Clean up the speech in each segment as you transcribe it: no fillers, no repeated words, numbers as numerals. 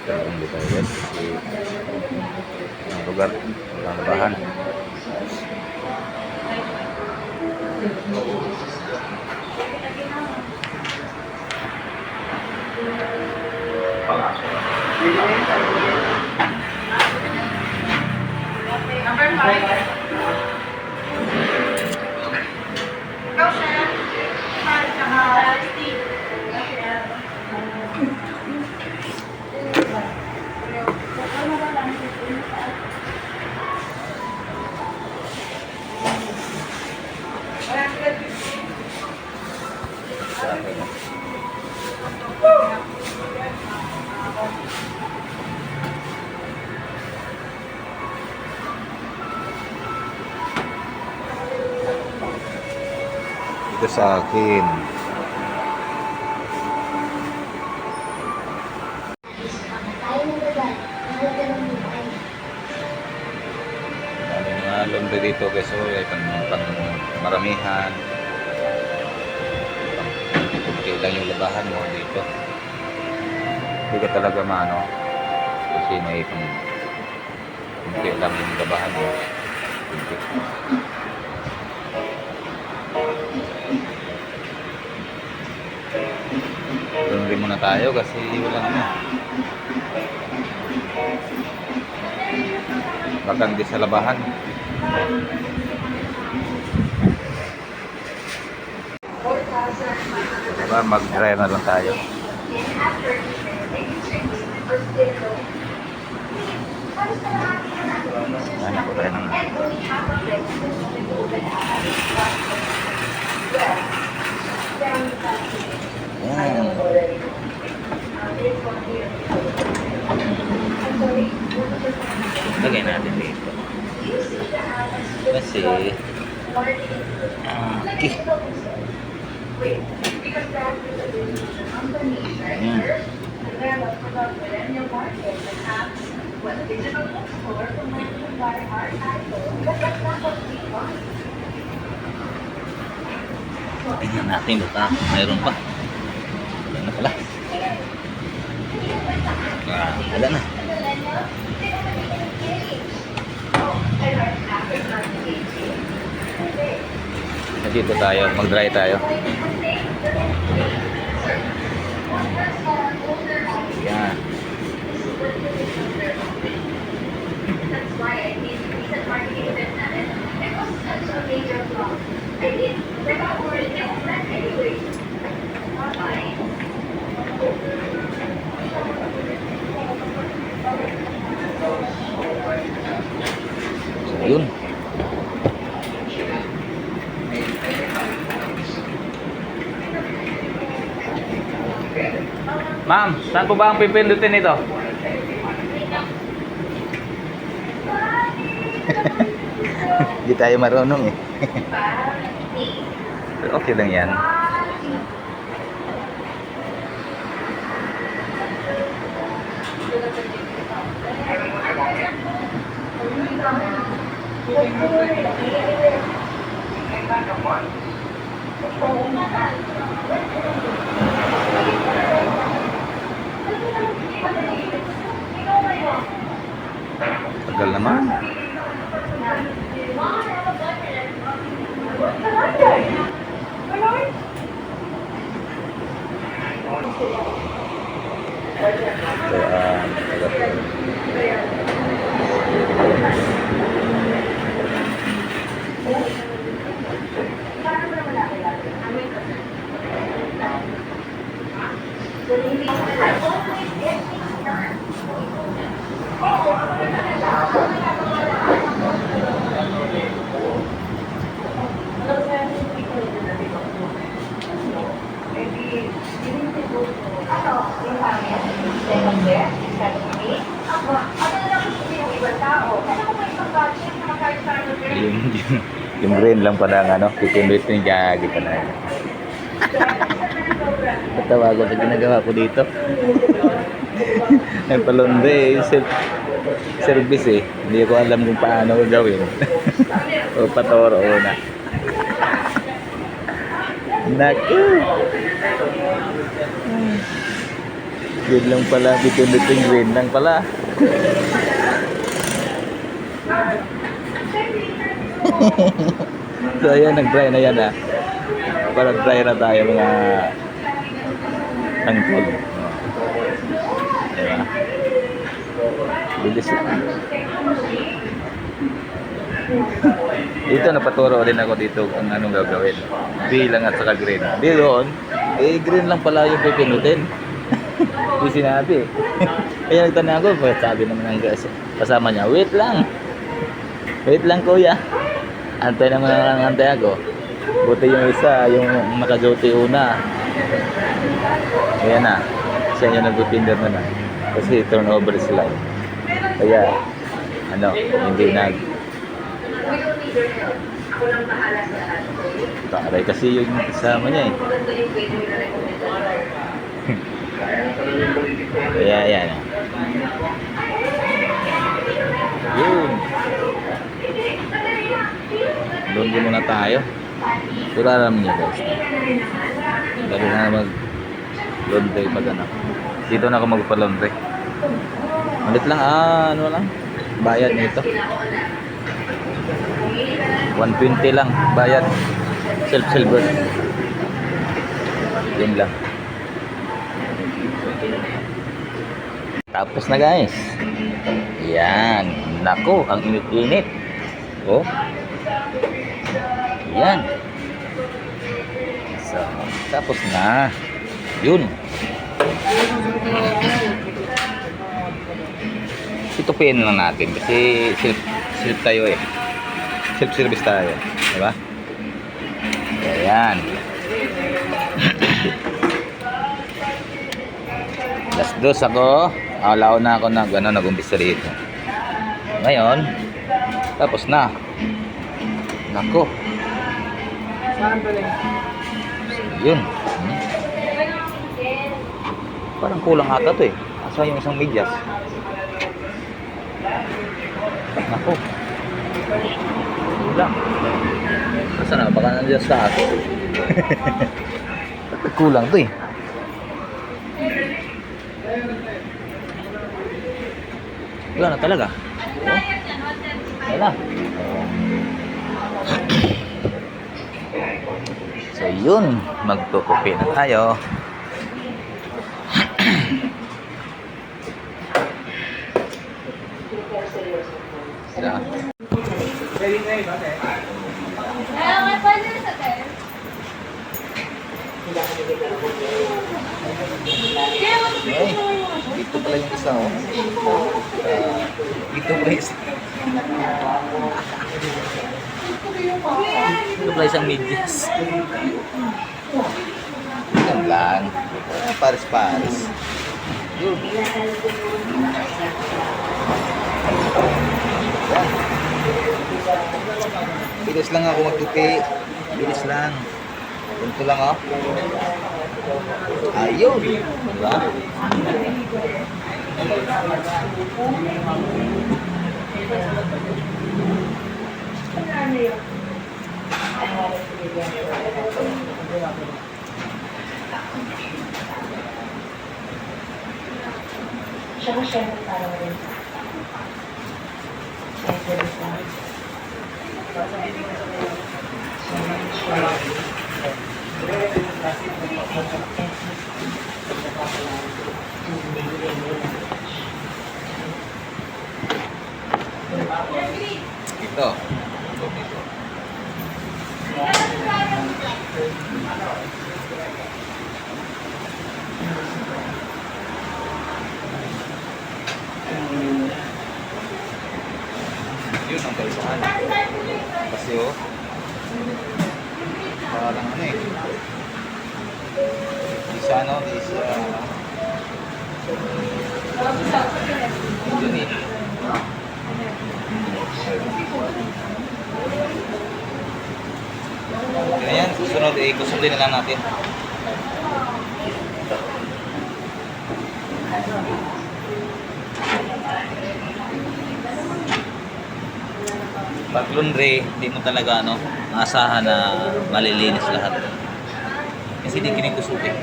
Kaya hindi tayo guys kasi ang lugar, ang bahan. Number 5. Ikaw siya. Steve. Ito sa akin. Daming mga laundry dito guys. So, ay pang maramihan. Kunti lang yung labahan mo dito. Hindi ka talaga maano. Kasi may kunti lang yung labahan mo. Kunti. Laundry muna tayo kasi walang ano. Baka hindi sa labahan. Diba, mag-dry na lang tayo. Ano ko tayo naman. Yan. Lagay natin dito. Kasi okay. Ayan. Tingnan natin baka mayroon pa. Wala na pala. Wala na. Dito tayo, mag-dry tayo. Yan. So, yun. Ma'am, saan po ba ang pipindutin nito? Hindi tayo marunong eh. Pero okay lang yan. Tagal naman. Yung green lang pala ng ano, pipindutin niya kita na. Patawagan sa ginagawa ko dito. Nagpalonde service eh. Hindi ko alam kung paano gawin. O patoro na. Naku. Green lang pala. Bitin-bitin green lang pala. So ayan, nag-dry na yan ah. Para dry na tayo mga tangkol. Diba? Bilis lang. Dito napaturo din ako dito kung anong gagawin. B lang at saka green. Di doon, green lang pala yung pipinutin. Yung sinabi. Kaya nagtanong ako, sabi naman ng kasama niya, wait lang. Wait lang kuya. Antay naman ang antay ako. Buti yung isa, yung naka-duty una. Ayan na. Siya yung nag-tinder na. Kasi turnover sila. Kaya, hindi nag... Taray kasi yung kasama niya eh. Kaya yan. Yun. Doon din muna tayo. Pero alam niyo guys. Lagi na mag-laundry pag ano. Dito na ako magpa-laundry. Ulit lang, ano lang. Bayad nito. 120 lang bayad. Self-silver. Yun lang. Tapos na guys. Yan. Nako, ang init-init. Oh. Yan. So, tapos na. Yun. Itupiin lang natin kasi self tayo eh. Self-service tayo. Diba? Ayan. Last dose ako. Alaw na ako nag-umpisa dito. Ngayon, tapos na. Nako. Yun. Parang kulang ata to eh. Asa yung isang medyas. Nako. Kulang. Asa na? Baka nandiyan sa ato. Kulang to eh. Wala na talaga. Oh. Wala. So yun, magtutupi na tayo. Ito pala yung isa oh. Ito pala isa. Ito pala isang medyas. Yan lang. Paris-paris. Yun. Bilis lang ako magtupi. Bilis lang. Ganito lang oh. Ayun. Diba? Ito. Yun ang kaisahan. Kasi oh, parang ano eh. Isa ano, isa. Yun eh. Ganyan, susunod eh, kusundin na lang natin. Pag laundry, hindi mo talaga ano, maasahan na malilinis lahat. Kasi hindi kinikusutin.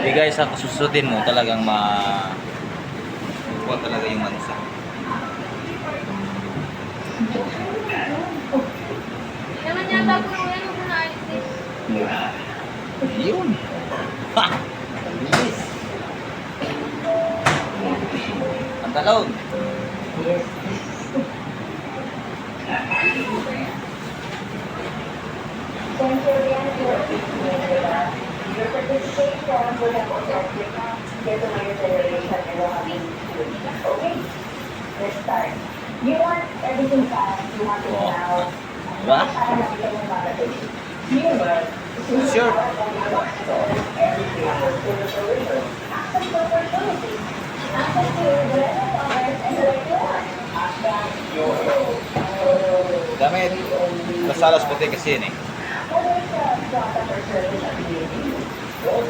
Di guys, sa susutin mo talagang kuha talaga yung mansa. Naman yata po yan yung na-isis. Yun. Ha! Bilis. Ang talon. Your participation would have also get to my generation and will have been okay. Let's start. You want everything fast, you want it now. Diba? Sure. Damit. Masalas puti kasi yun eh.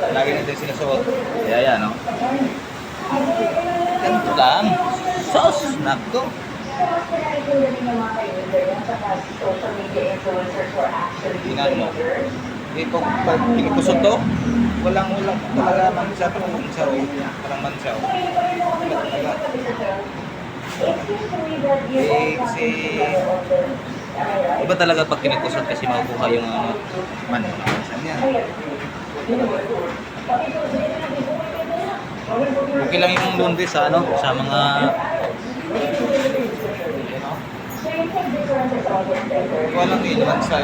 Lagi natin sinusuot. Kaya yan, no? Ganito lang. Sos! Nako! Tingnan mo. Ito, pag pinikusot to, walang talaga mansaw. Parang mansaw. Kasi iba talaga pag kinikusot kasi makukuha yung mansaw niya. Okay lang yung laundry sa sa mga walang ilan sa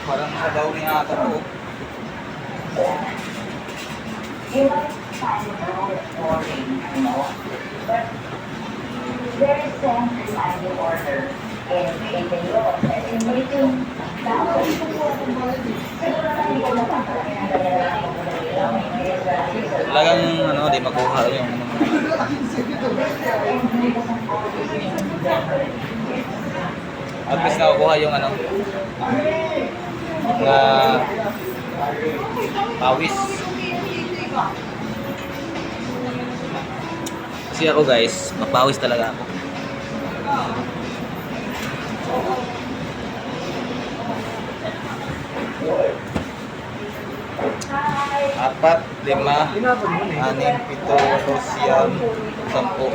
parang sa daw niya ata to. There is sense behind the order in creating laws and in making Talagang di makuha yung at least nakukuha yung na pawis. Kasi ako guys, mapawis talaga ako. Apat, lima, anim, pito, walo, siyam, sampu.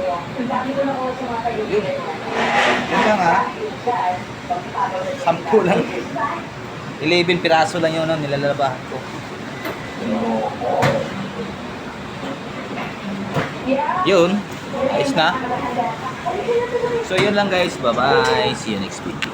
Yun. Yun lang ha. Sampu lang. 11 piraso lang yun nilalabahan ko. Yun. Ayos na. So yun lang guys. Bye bye. See you next video.